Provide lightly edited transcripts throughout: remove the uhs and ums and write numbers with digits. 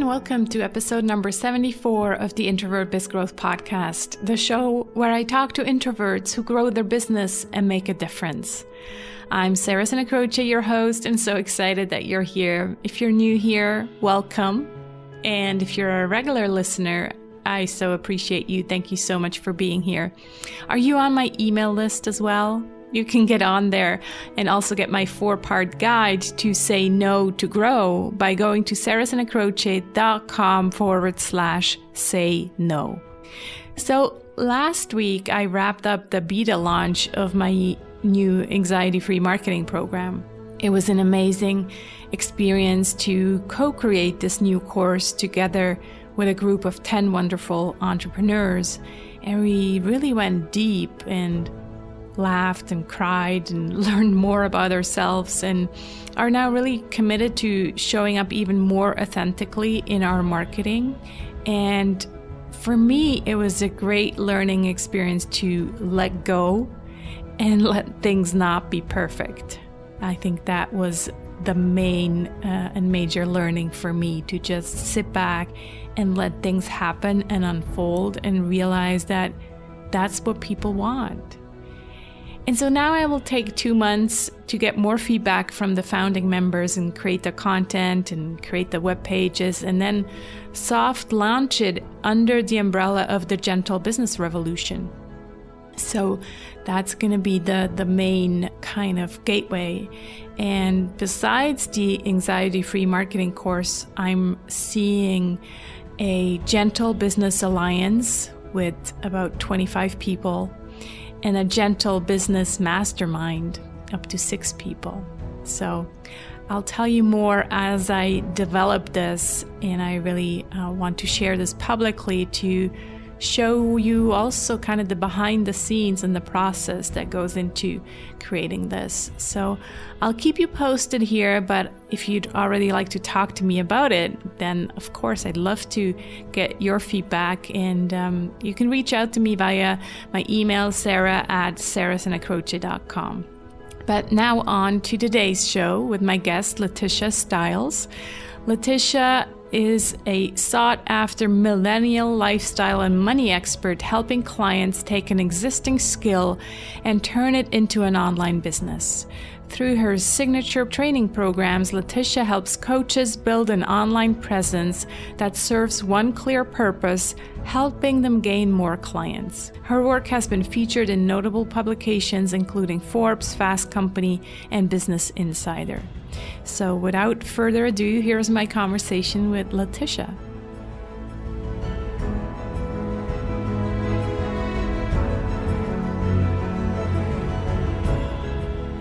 and welcome to episode number 74 of the Introvert Biz Growth Podcast, the show where I talk to introverts who grow their business and make a difference. I'm Sarah Sinacroce, your host, and so excited that you're here. If you're new here, welcome. And if you're a regular listener, I so appreciate you. Thank you so much for being here. Are you on my email list as well? You can get on there and also get my 4-part guide to say no to grow by going to sarahsinacroce.com/say no. So last week, I wrapped up the beta launch of my new anxiety-free marketing program. It was an amazing experience to co-create this new course together with a group of 10 wonderful entrepreneurs. And we really went deep and laughed and cried and learned more about ourselves and are now really committed to showing up even more authentically in our marketing. And for me, it was a great learning experience to let go and let things not be perfect. I think that was the main and major learning for me, to just sit back and let things happen and unfold and realize that that's what people want. And so now I will take 2 months to get more feedback from the founding members and create the content and create the web pages, and then soft launch it under the umbrella of the Gentle Business Revolution. So that's going to be the main kind of gateway. And besides the anxiety-free marketing course, I'm seeing a Gentle Business Alliance with about 25 people and a Gentle Business Mastermind, up to 6 people. So I'll tell you more as I develop this, and I really want to share this publicly to show you also kind of the behind the scenes and the process that goes into creating this. So I'll keep you posted here, but if you'd already like to talk to me about it, then of course I'd love to get your feedback, and you can reach out to me via my email, sarah@sarahsinacroce.com. But now on to today's show with my guest, LaTisha Styles. LaTisha is a sought-after millennial lifestyle and money expert, helping clients take an existing skill and turn it into an online business. Through her signature training programs, LaTisha helps coaches build an online presence that serves one clear purpose: helping them gain more clients. Her work has been featured in notable publications including Forbes, Fast Company, and Business Insider. So without further ado, here's my conversation with LaTisha.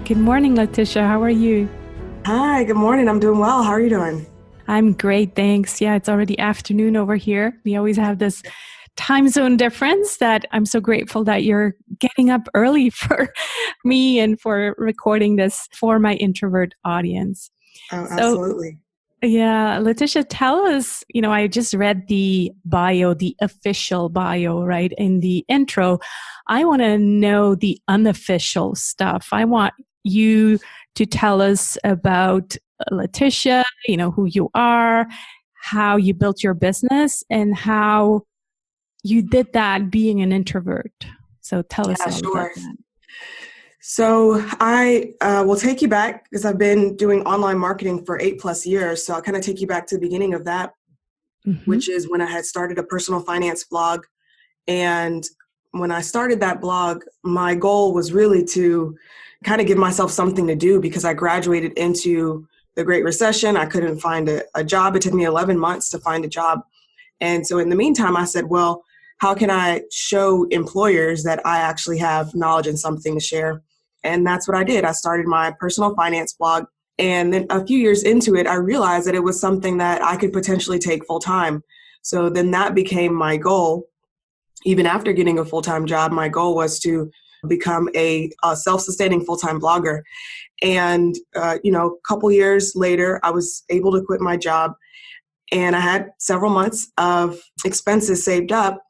Good morning, LaTisha. How are you? Hi, good morning. I'm doing well. How are you doing? I'm great, thanks. Yeah, it's already afternoon over here. We always have this time zone difference that I'm so grateful that you're getting up early for me and for recording this for my introvert audience. Oh, absolutely. Yeah, LaTisha, tell us, I just read the bio, the official bio, right, in the intro. I want to know the unofficial stuff. I want you to tell us about LaTisha, who you are, how you built your business, and how you did that being an introvert. So tell us all about that. So I will take you back, because I've been doing online marketing for 8+ years. So I'll kind of take you back to the beginning of that, which is when I had started a personal finance blog. And when I started that blog, my goal was really to kind of give myself something to do, because I graduated into the Great Recession. I couldn't find a job. It took me 11 months to find a job. And so in the meantime, I said, well, how can I show employers that I actually have knowledge and something to share? And that's what I did. I started my personal finance blog. And then a few years into it, I realized that it was something that I could potentially take full time. So then that became my goal. Even after getting a full-time job, my goal was to become a self-sustaining full-time blogger. And, a couple years later, I was able to quit my job, and I had several months of expenses saved up.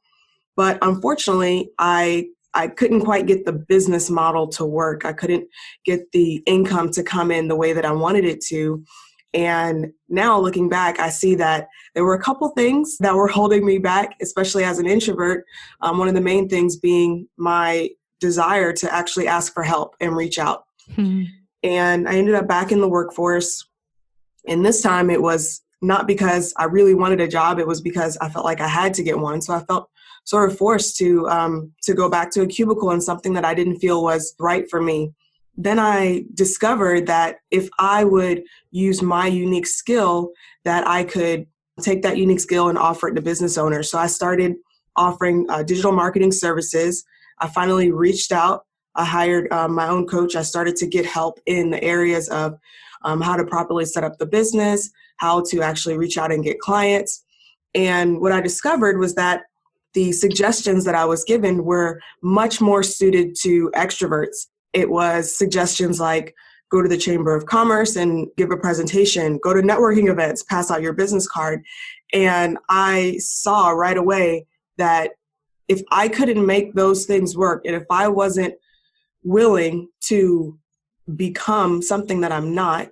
But unfortunately, I couldn't quite get the business model to work. I couldn't get the income to come in the way that I wanted it to. And now looking back, I see that there were a couple things that were holding me back, especially as an introvert. One of the main things being my desire to actually ask for help and reach out. And I ended up back in the workforce. And this time it was not because I really wanted a job. It was because I felt like I had to get one. So I felt sort of forced to go back to a cubicle and something that I didn't feel was right for me. Then I discovered that if I would use my unique skill, that I could take that unique skill and offer it to business owners. So I started offering digital marketing services. I finally reached out. I hired my own coach. I started to get help in the areas of how to properly set up the business, how to actually reach out and get clients. And what I discovered was that the suggestions that I was given were much more suited to extroverts. It was suggestions like go to the Chamber of Commerce and give a presentation, go to networking events, pass out your business card. And I saw right away that if I couldn't make those things work, and if I wasn't willing to become something that I'm not,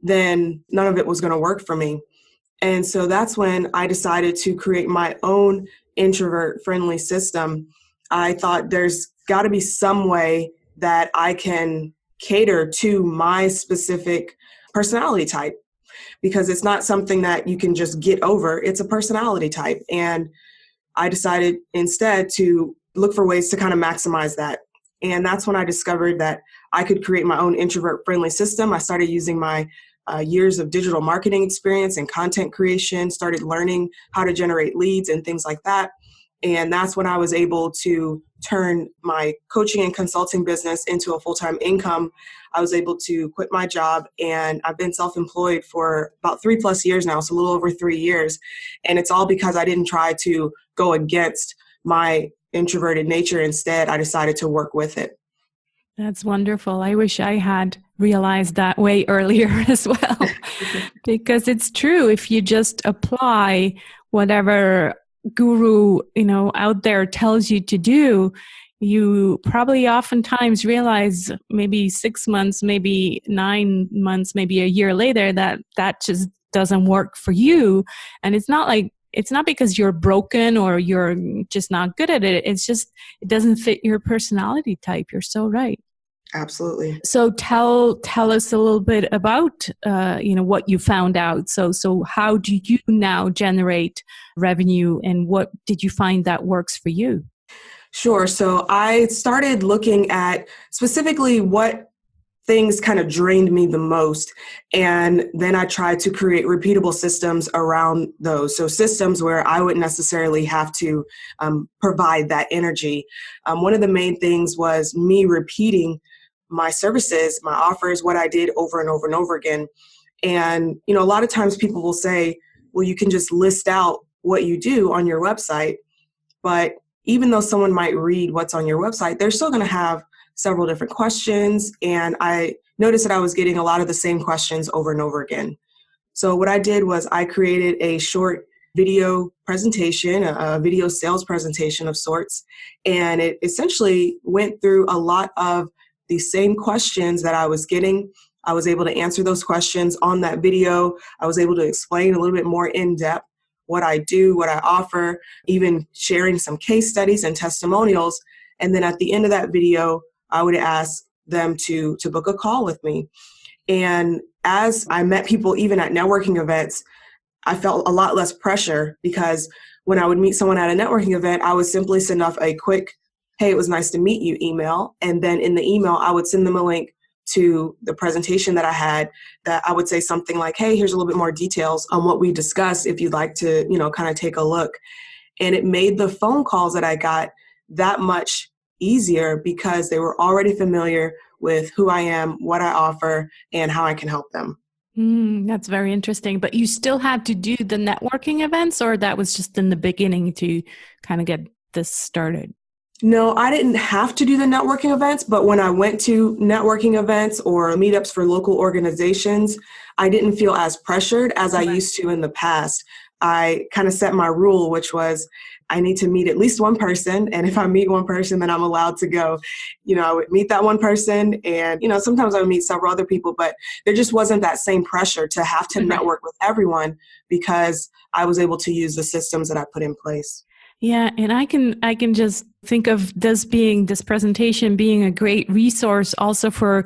then none of it was going to work for me. And so that's when I decided to create my own introvert-friendly system. I thought there's got to be some way that I can cater to my specific personality type, because it's not something that you can just get over. It's a personality type. And I decided instead to look for ways to kind of maximize that. And that's when I discovered that I could create my own introvert-friendly system. I started using my years of digital marketing experience and content creation, started learning how to generate leads and things like that. And that's when I was able to turn my coaching and consulting business into a full-time income. I was able to quit my job, and I've been self-employed for about 3+ years now, so a little over 3 years. And it's all because I didn't try to go against my introverted nature. Instead, I decided to work with it. That's wonderful. I wish I had realized that way earlier as well, because it's true. If you just apply whatever guru, out there tells you to do, you probably oftentimes realize maybe 6 months, maybe 9 months, maybe a year later that just doesn't work for you. And it's not because you're broken or you're just not good at it. It's just, it doesn't fit your personality type. You're so right. Absolutely. So tell us a little bit about, what you found out. So how do you now generate revenue, and what did you find that works for you? Sure. So I started looking at specifically what things kind of drained me the most. And then I tried to create repeatable systems around those. So systems where I wouldn't necessarily have to provide that energy. One of the main things was me repeating my services, my offers, what I did over and over and over again. And, a lot of times people will say, well, you can just list out what you do on your website. But even though someone might read what's on your website, they're still going to have several different questions. And I noticed that I was getting a lot of the same questions over and over again. So what I did was I created a short video presentation, a video sales presentation of sorts. And it essentially went through a lot of the same questions that I was getting. I was able to answer those questions on that video. I was able to explain a little bit more in depth what I do, what I offer, even sharing some case studies and testimonials. And then at the end of that video, I would ask them to book a call with me. And as I met people, even at networking events, I felt a lot less pressure, because when I would meet someone at a networking event, I would simply send off a quick, hey, it was nice to meet you email. And then in the email, I would send them a link to the presentation that I had, that I would say something like, hey, here's a little bit more details on what we discussed if you'd like to, kind of take a look. And it made the phone calls that I got that much easier, because they were already familiar with who I am, what I offer, and how I can help them. That's very interesting. But you still had to do the networking events, or that was just in the beginning to kind of get this started? No, I didn't have to do the networking events, but when I went to networking events or meetups for local organizations, I didn't feel as pressured as I used to in the past. I kind of set my rule, which was I need to meet at least one person. And if I meet one person, then I'm allowed to go. I would meet that one person. And, sometimes I would meet several other people, but there just wasn't that same pressure to have to network with everyone because I was able to use the systems that I put in place. Yeah, and I can just think of this presentation being a great resource also for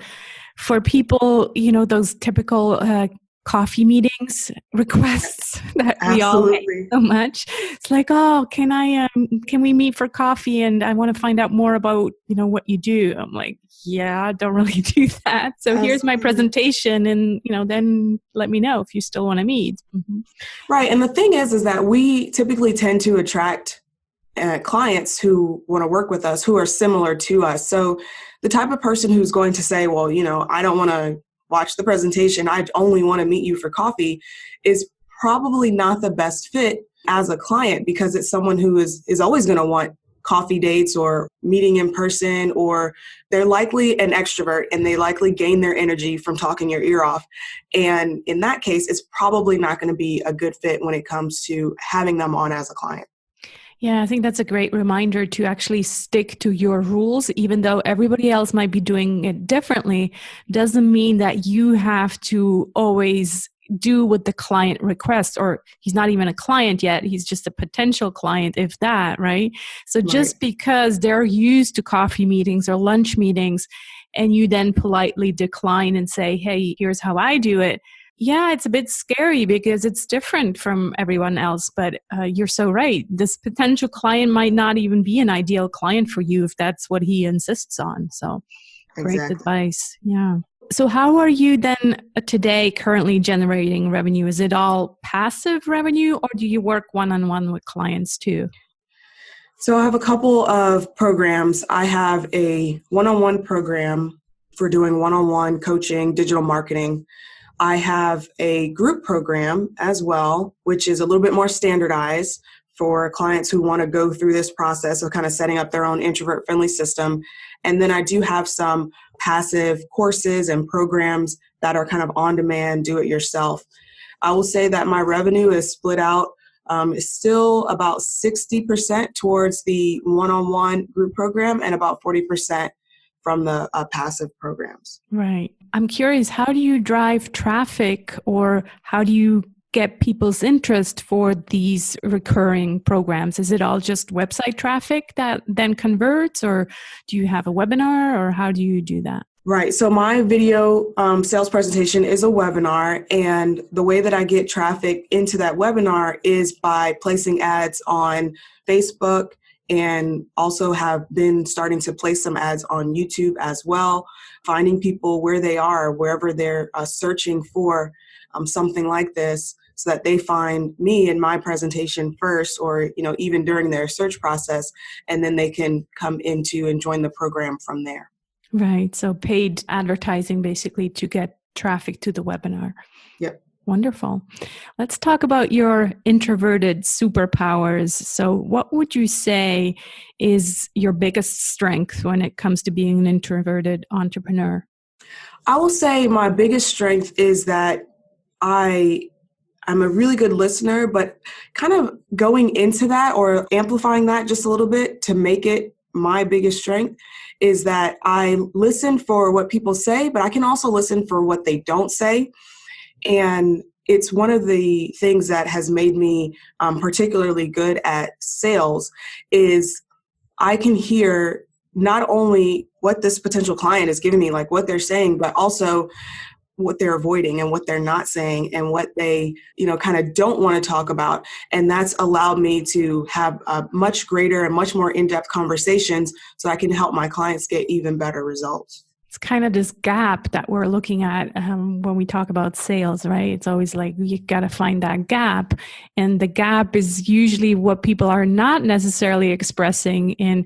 people, those typical coffee meetings requests that we all hate so much. It's like, oh, can we meet for coffee? And I want to find out more about, what you do. I'm like, yeah, I don't really do that. So here's my presentation, and, then let me know if you still want to meet. Mm-hmm. Right. And the thing is that we typically tend to attract clients who want to work with us, who are similar to us. So the type of person who's going to say, well, I don't want to watch the presentation, I only want to meet you for coffee, is probably not the best fit as a client, because it's someone who is always going to want coffee dates or meeting in person, or they're likely an extrovert and they likely gain their energy from talking your ear off. And in that case, it's probably not going to be a good fit when it comes to having them on as a client. Yeah, I think that's a great reminder to actually stick to your rules, even though everybody else might be doing it differently. Doesn't mean that you have to always do what the client requests, or he's not even a client yet. He's just a potential client, if that, right? So just because they're used to coffee meetings or lunch meetings, and you then politely decline and say, hey, here's how I do it. Yeah, it's a bit scary because it's different from everyone else, but you're so right. This potential client might not even be an ideal client for you if that's what he insists on. So great advice. Yeah. So how are you then today currently generating revenue? Is it all passive revenue, or do you work one-on-one with clients too? So I have a couple of programs. I have a one-on-one program for doing one-on-one coaching, digital marketing. I have a group program as well, which is a little bit more standardized for clients who want to go through this process of kind of setting up their own introvert-friendly system. And then I do have some passive courses and programs that are kind of on demand, do it yourself. I will say that my revenue is split out. It's still about 60% towards the one-on-one group program and about 40% from the passive programs. Right. I'm curious, how do you drive traffic, or how do you get people's interest for these recurring programs? Is it all just website traffic that then converts, or do you have a webinar, or how do you do that? Right. So my video sales presentation is a webinar, and the way that I get traffic into that webinar is by placing ads on Facebook, and also have been starting to place some ads on YouTube as well, finding people where they are, wherever they're searching for something like this, so that they find me in my presentation first, or even during their search process, and then they can come into and join the program from there. Right. So paid advertising basically to get traffic to the webinar. Yep. Wonderful. Let's talk about your introverted superpowers. So what would you say is your biggest strength when it comes to being an introverted entrepreneur? I will say my biggest strength is that I'm a really good listener, but kind of going into that or amplifying that just a little bit to make it my biggest strength is that I listen for what people say, but I can also listen for what they don't say. And it's one of the things that has made me particularly good at sales is I can hear not only what this potential client is giving me, like what they're saying, but also what they're avoiding and what they're not saying and what they, kind of don't want to talk about. And that's allowed me to have much greater and much more in-depth conversations so I can help my clients get even better results. It's kind of this gap that we're looking at when we talk about sales, right? It's always like you got to find that gap. And the gap is usually what people are not necessarily expressing in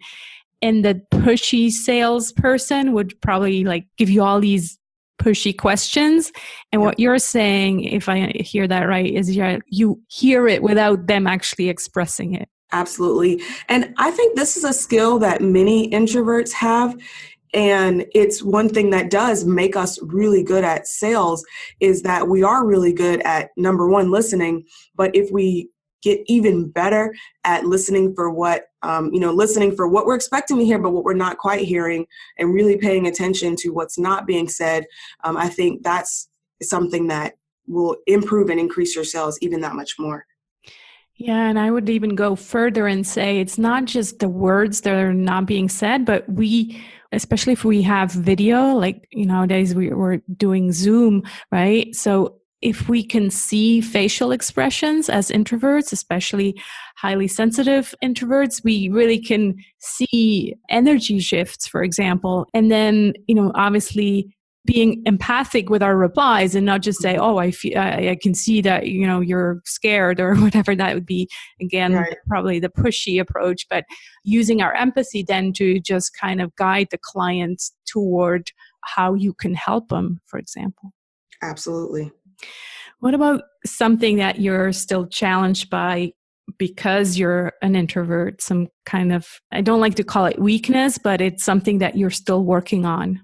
the pushy salesperson would probably like give you all these pushy questions. And what you're saying, if I hear that right, is you hear it without them actually expressing it. Absolutely. And I think this is a skill that many introverts have. And it's one thing that does make us really good at sales is that we are really good at, number one, listening. But if we get even better at listening for what, listening for what we're expecting to hear, but what we're not quite hearing, and really paying attention to what's not being said. I think that's something that will improve and increase your sales even that much more. Yeah, and I would even go further and say it's not just the words that are not being said, but we, especially if we have video, like nowadays we're doing Zoom, right? So if we can see facial expressions as introverts, especially highly sensitive introverts, we really can see energy shifts, for example. And then, obviously being empathic with our replies and not just say, oh, I can see that, you're scared or whatever. That would be, again, Right. probably the pushy approach, but using our empathy then to just kind of guide the clients toward how you can help them, for example. Absolutely. What about something that you're still challenged by because you're an introvert? Some kind of, I don't like to call it weakness, but it's something that you're still working on.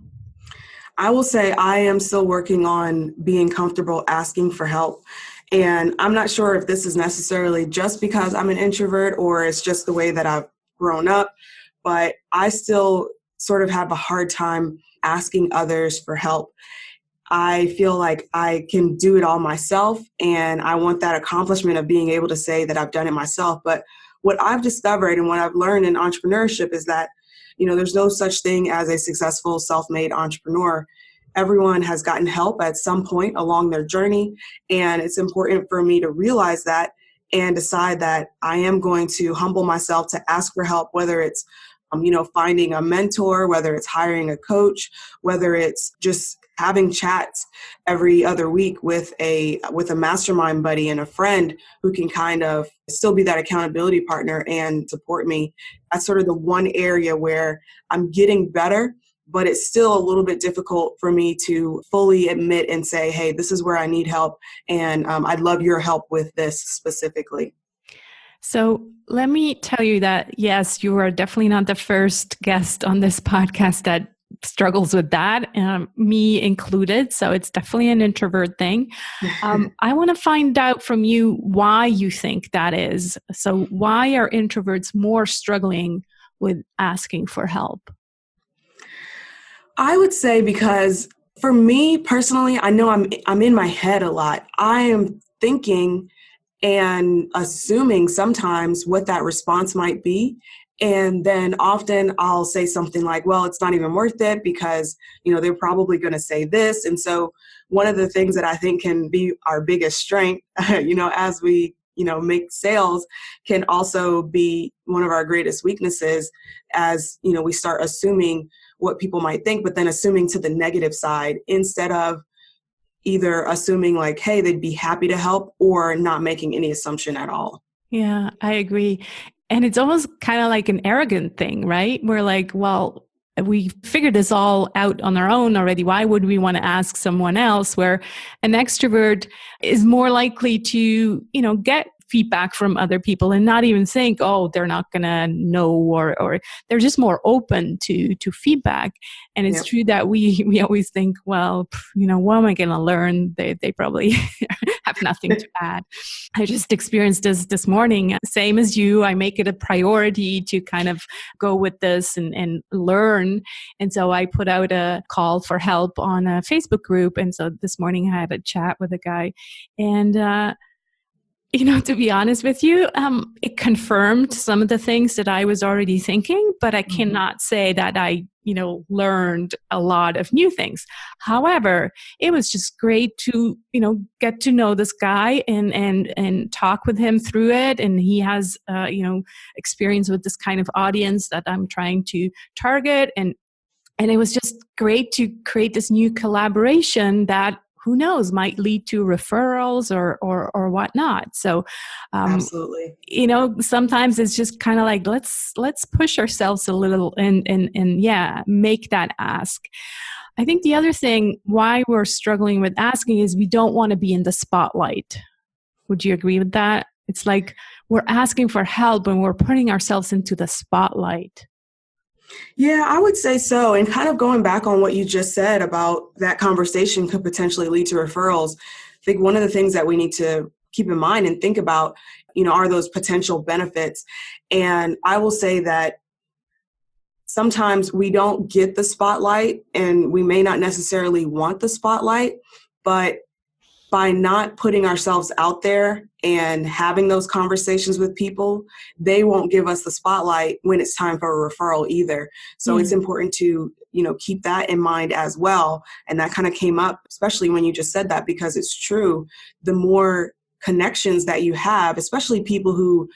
I will say I am still working on being comfortable asking for help. And I'm not sure if this is necessarily just because I'm an introvert or it's just the way that I've grown up, but I still sort of have a hard time asking others for help. I feel like I can do it all myself, and I want that accomplishment of being able to say that I've done it myself. But what I've discovered and what I've learned in entrepreneurship is that, there's no such thing as a successful self-made entrepreneur. Everyone has gotten help at some point along their journey, and it's important for me to realize that and decide that I am going to humble myself to ask for help, whether it's finding a mentor, whether it's hiring a coach, whether it's just having chats every other week with a mastermind buddy and a friend who can kind of still be that accountability partner and support me. That's sort of the one area where I'm getting better, but it's still a little bit difficult for me to fully admit and say, hey, this is where I need help, and I'd love your help with this specifically. So let me tell you that, yes, you are definitely not the first guest on this podcast that struggles with that, me included. So it's definitely an introvert thing. I want to find out from you why you think that is. So why are introverts more struggling with asking for help? I would say because for me personally, I know I'm in my head a lot. I am thinking and assuming sometimes what that response might be. And then often I'll say something like, well, it's not even worth it because, they're probably going to say this. And so one of the things that I think can be our biggest strength, as we, make sales, can also be one of our greatest weaknesses as, we start assuming what people might think, but then assuming to the negative side instead of either assuming like, hey, they'd be happy to help, or not making any assumption at all. Yeah, I agree. And it's almost kind of like an arrogant thing, right? We're like, well, we figured this all out on our own already. Why would we want to ask someone else? Where an extrovert is more likely to, get feedback from other people and not even think, oh, they're not going to know, or they're just more open to feedback. And it's true that we always think, well, what am I going to learn? They probably have nothing to add. I just experienced this morning, same as you. I make it a priority to kind of go with this and learn. And so I put out a call for help on a Facebook group. And so this morning I had a chat with a guy, and to be honest with you, it confirmed some of the things that I was already thinking, but I cannot say that I, learned a lot of new things. However, it was just great to, get to know this guy and talk with him through it. And he has, experience with this kind of audience that I'm trying to target. And it was just great to create this new collaboration that, who knows, might lead to referrals or whatnot. So, Absolutely. Sometimes it's just kind of like, let's push ourselves a little and make that ask. I think the other thing why we're struggling with asking is we don't want to be in the spotlight. Would you agree with that? It's like we're asking for help and we're putting ourselves into the spotlight. Yeah, I would say so. And kind of going back on what you just said about that conversation could potentially lead to referrals. I think one of the things that we need to keep in mind and think about, are those potential benefits. And I will say that sometimes we don't get the spotlight, and we may not necessarily want the spotlight, but by not putting ourselves out there and having those conversations with people, they won't give us the spotlight when it's time for a referral either. So it's important to, keep that in mind as well. And that kind of came up, especially when you just said that, because it's true. The more connections that you have, especially people who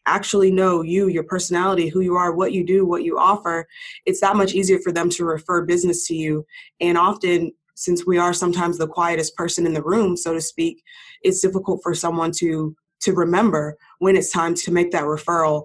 actually know you, your personality, who you are, what you do, what you offer, it's that much easier for them to refer business to you. And often, since we are sometimes the quietest person in the room, so to speak, it's difficult for someone to remember when it's time to make that referral.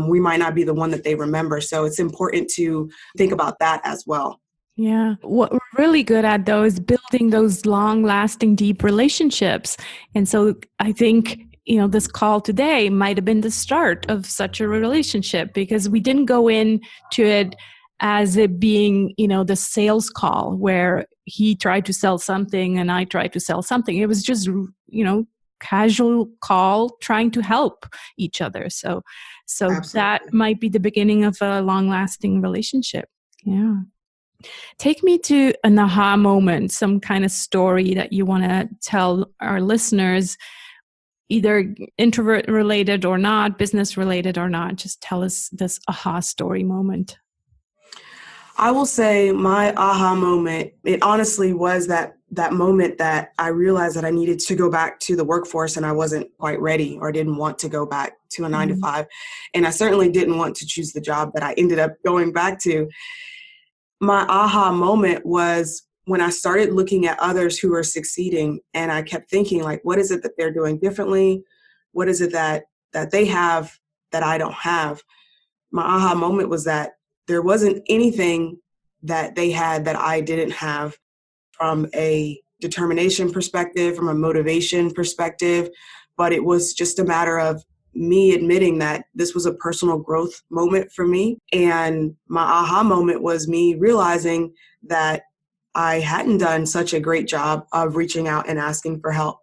We might not be the one that they remember. So it's important to think about that as well. Yeah. What we're really good at, though, is building those long-lasting, deep relationships. And so I think, this call today might have been the start of such a relationship, because we didn't go into it as it being, the sales call where he tried to sell something and I tried to sell something. It was just, casual call trying to help each other. So Absolutely. That might be the beginning of a long-lasting relationship. Yeah. Take me to an aha moment, some kind of story that you want to tell our listeners, either introvert related or not, business related or not. Just tell us this aha story moment. I will say my aha moment, it honestly was that moment that I realized that I needed to go back to the workforce, and I wasn't quite ready or didn't want to go back to a 9 to 5. And I certainly didn't want to choose the job that I ended up going back to. My aha moment was when I started looking at others who are succeeding, and I kept thinking, like, what is it that they're doing differently? What is it that they have that I don't have? My aha moment was that there wasn't anything that they had that I didn't have, from a determination perspective, from a motivation perspective, but it was just a matter of me admitting that this was a personal growth moment for me. And my aha moment was me realizing that I hadn't done such a great job of reaching out and asking for help,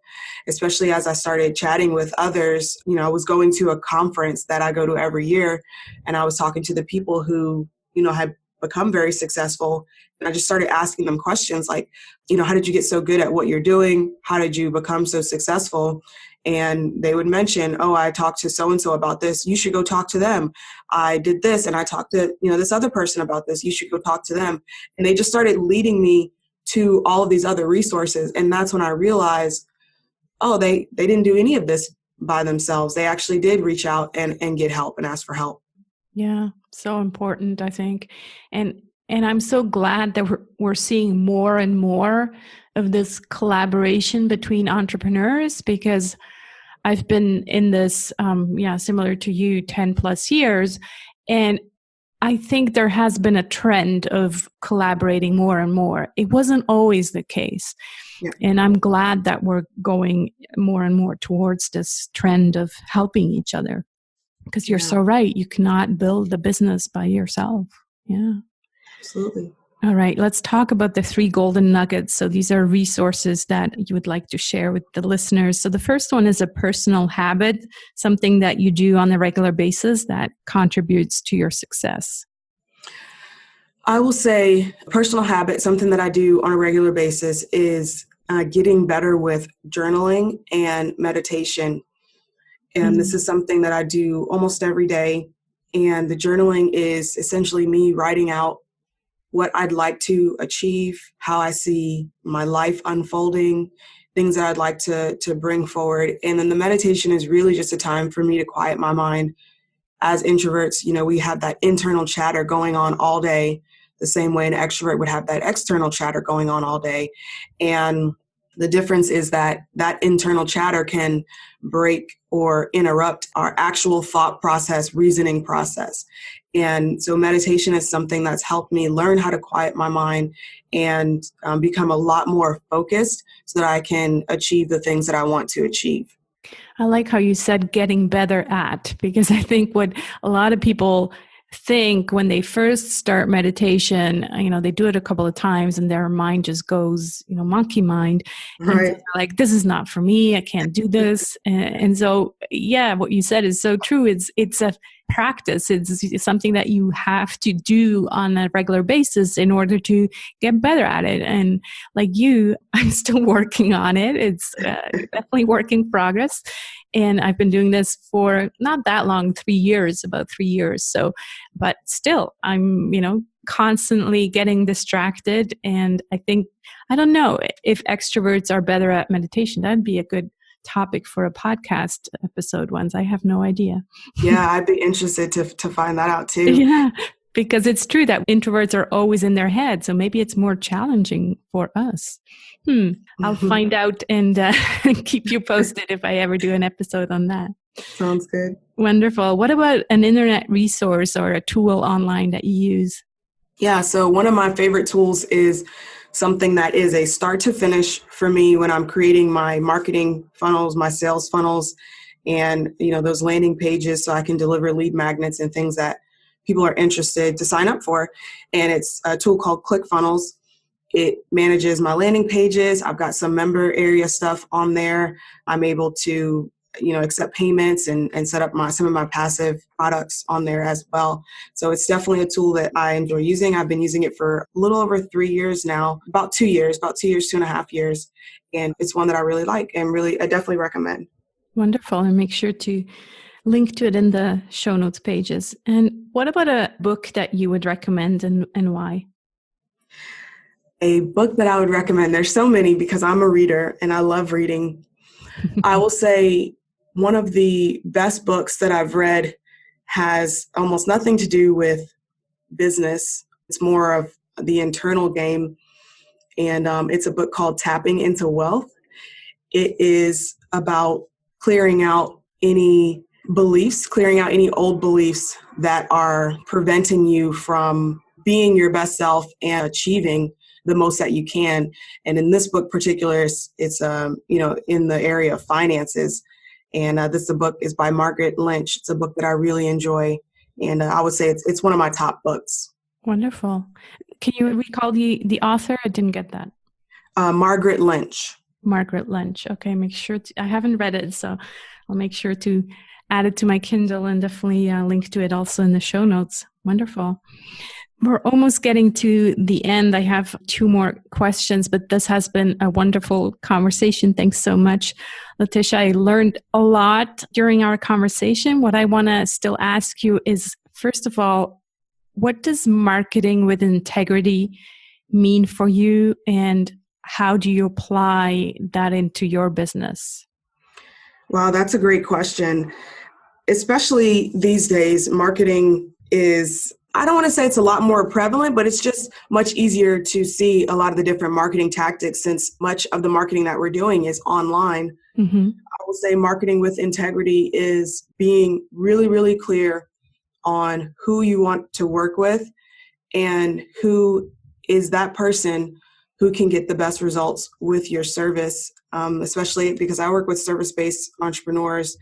especially as I started chatting with others. I was going to a conference that I go to every year, and I was talking to the people who, had become very successful. And I just started asking them questions like, how did you get so good at what you're doing? How did you become so successful? And they would mention, oh, I talked to so-and-so about this. You should go talk to them. I did this, and I talked to, this other person about this. You should go talk to them. And they just started leading me to all of these other resources. And that's when I realized, oh, they didn't do any of this by themselves. They actually did reach out and get help and ask for help. Yeah, so important, I think. And I'm so glad that we're seeing more and more of this collaboration between entrepreneurs, because I've been in this, similar to you, 10 plus years. And I think there has been a trend of collaborating more and more. It wasn't always the case. Yeah. And I'm glad that we're going more and more towards this trend of helping each other. Because you're so right. You cannot build the business by yourself. Yeah. Absolutely. All right. Let's talk about the 3 golden nuggets. So these are resources that you would like to share with the listeners. So the first one is a personal habit, something that you do on a regular basis that contributes to your success. I will say personal habit, something that I do on a regular basis, is getting better with journaling and meditation. And this is something that I do almost every day. And the journaling is essentially me writing out what I'd like to achieve, how I see my life unfolding, things that I'd like to bring forward. And then the meditation is really just a time for me to quiet my mind. As introverts, we have that internal chatter going on all day, the same way an extrovert would have that external chatter going on all day. And the difference is that internal chatter can break or interrupt our actual thought process, reasoning process. And so meditation is something that's helped me learn how to quiet my mind and become a lot more focused so that I can achieve the things that I want to achieve. I like how you said getting better at, because I think what a lot of people think when they first start meditation, they do it a couple of times and their mind just goes, monkey mind. And so Right. they're like, this is not for me. I can't do this. And so, yeah, what you said is so true. It's a practice. It's something that you have to do on a regular basis in order to get better at it. And like you, I'm still working on it. It's definitely work in progress. And I've been doing this for not that long, about 3 years. So, but still, I'm, constantly getting distracted. And I don't know if extroverts are better at meditation. That'd be a good topic for a podcast episode once. I have no idea. Yeah, I'd be interested to find that out too. Yeah, because it's true that introverts are always in their head. So maybe it's more challenging for us. I'll find out and keep you posted if I ever do an episode on that. Sounds good. Wonderful. What about an internet resource or a tool online that you use? Yeah, so one of my favorite tools is something that is a start to finish for me when I'm creating my marketing funnels, my sales funnels, and those landing pages so I can deliver lead magnets and things that people are interested to sign up for. And it's a tool called ClickFunnels. It manages my landing pages. I've got some member area stuff on there. I'm able to accept payments and set up some of my passive products on there as well. So it's definitely a tool that I enjoy using. I've been using it for a little over 3 years now, about 2 years, 2.5 years. And it's one that I really like and I definitely recommend. Wonderful. And make sure to link to it in the show notes pages. And what about a book that you would recommend and why? A book that I would recommend, there's so many because I'm a reader and I love reading. I will say one of the best books that I've read has almost nothing to do with business. It's more of the internal game. And it's a book called Tapping into Wealth. It is about clearing out any old beliefs that are preventing you from being your best self and achieving the most that you can. And in this book particular, it's in the area of finances. And the book is by Margaret Lynch. It's a book that I really enjoy. And I would say it's one of my top books. Wonderful. Can you recall the author? I didn't get that. Margaret Lynch. Margaret Lynch. Okay, I haven't read it, so I'll make sure to add it to my Kindle and definitely link to it also in the show notes. Wonderful. We're almost getting to the end. I have 2 more questions, but this has been a wonderful conversation. Thanks so much, LaTisha. I learned a lot during our conversation. What I want to still ask you is, first of all, what does marketing with integrity mean for you, and how do you apply that into your business? Wow, that's a great question. Especially these days, marketing is, I don't want to say it's a lot more prevalent, but it's just much easier to see a lot of the different marketing tactics since much of the marketing that we're doing is online. Mm-hmm. I will say marketing with integrity is being really, really clear on who you want to work with and who is that person who can get the best results with your service, especially because I work with service-based entrepreneurs.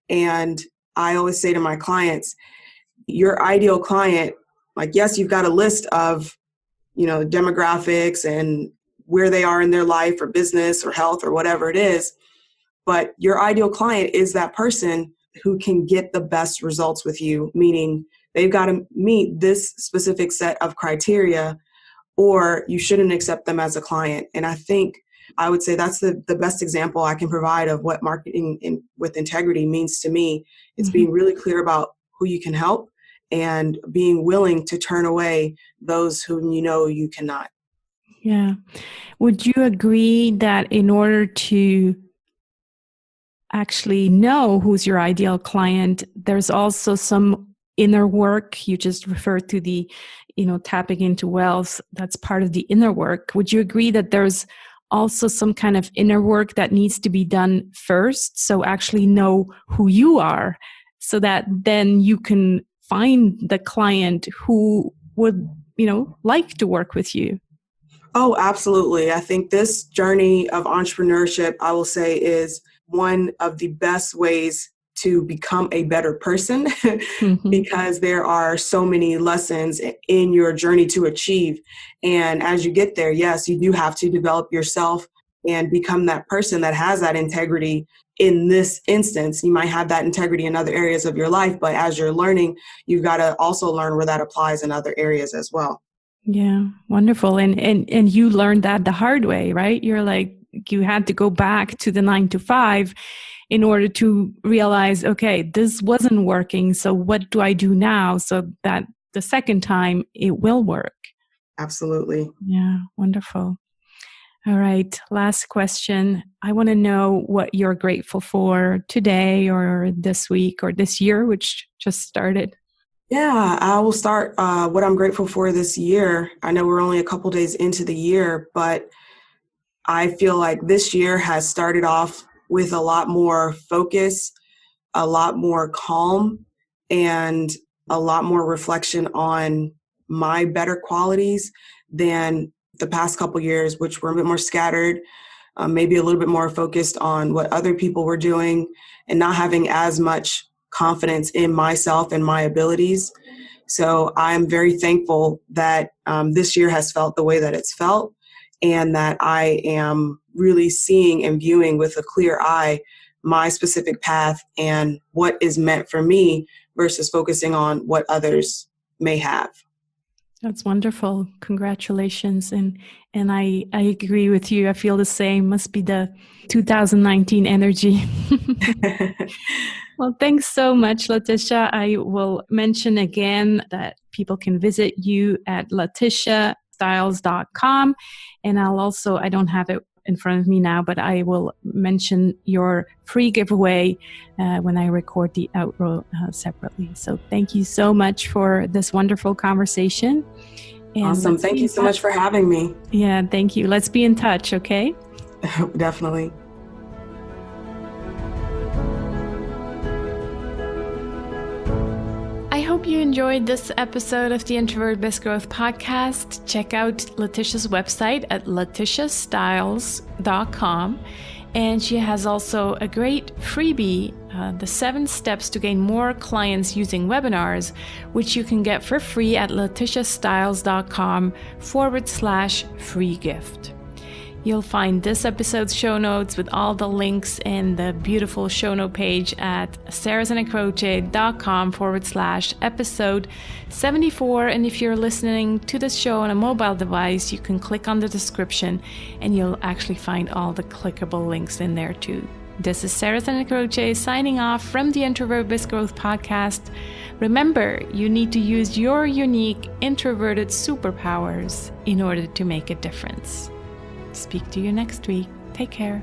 And I always say to my clients, your ideal client, like, yes, you've got a list of, demographics and where they are in their life or business or health or whatever it is. But your ideal client is that person who can get the best results with you, meaning they've got to meet this specific set of criteria or you shouldn't accept them as a client. And I would say that's the best example I can provide of what marketing with integrity means to me. It's being really clear about who you can help and being willing to turn away those whom you cannot. Yeah. Would you agree that in order to actually know who's your ideal client, there's also some inner work? You just referred to the, tapping into wealth. That's part of the inner work. Would you agree that there's also some kind of inner work that needs to be done first? So actually know who you are so that then you can find the client who would, like to work with you. Oh, absolutely. I think this journey of entrepreneurship, I will say, is one of the best ways to become a better person Mm-hmm. because there are so many lessons in your journey to achieve. And as you get there, yes, you do have to develop yourself and become that person that has that integrity. In this instance, you might have that integrity in other areas of your life, but as you're learning, you've got to also learn where that applies in other areas as well. Yeah, wonderful. And you learned that the hard way, right? You're like, you had to go back to the 9 to 5 in order to realize, okay, this wasn't working. So what do I do now so that the second time it will work? Absolutely. Yeah, wonderful. All right, last question. I want to know what you're grateful for today or this week or this year, which just started. Yeah, I will start what I'm grateful for this year. I know we're only a couple days into the year, but I feel like this year has started off with a lot more focus, a lot more calm, and a lot more reflection on my better qualities than the past couple years, which were a bit more scattered, maybe a little bit more focused on what other people were doing and not having as much confidence in myself and my abilities. So I'm very thankful that this year has felt the way that it's felt, and that I am really seeing and viewing with a clear eye my specific path and what is meant for me versus focusing on what others may have. That's wonderful. Congratulations. And I agree with you. I feel the same. Must be the 2019 energy. Well, thanks so much, LaTisha. I will mention again that people can visit you at LaTishaStyles.com. And I don't have it in front of me now, but I will mention your free giveaway when I record the outro separately. So thank you so much for this wonderful conversation. And awesome. Thank you so much for having me. Yeah, thank you. Let's be in touch, okay? Definitely. I hope you enjoyed this episode of the Introvert Biz Growth podcast. Check out LaTisha's website at LaTishasStyles.com. And she has also a great freebie, the 7 steps to gain more clients using webinars, which you can get for free at LaTishasStyles.com/free gift. You'll find this episode's show notes with all the links in the beautiful show note page at sarahsanacroce.com/episode 74. And if you're listening to this show on a mobile device, you can click on the description and you'll actually find all the clickable links in there too. This is Sarah Sanacroce signing off from the Introvert Biz Growth podcast. Remember, you need to use your unique introverted superpowers in order to make a difference. Speak to you next week. Take care.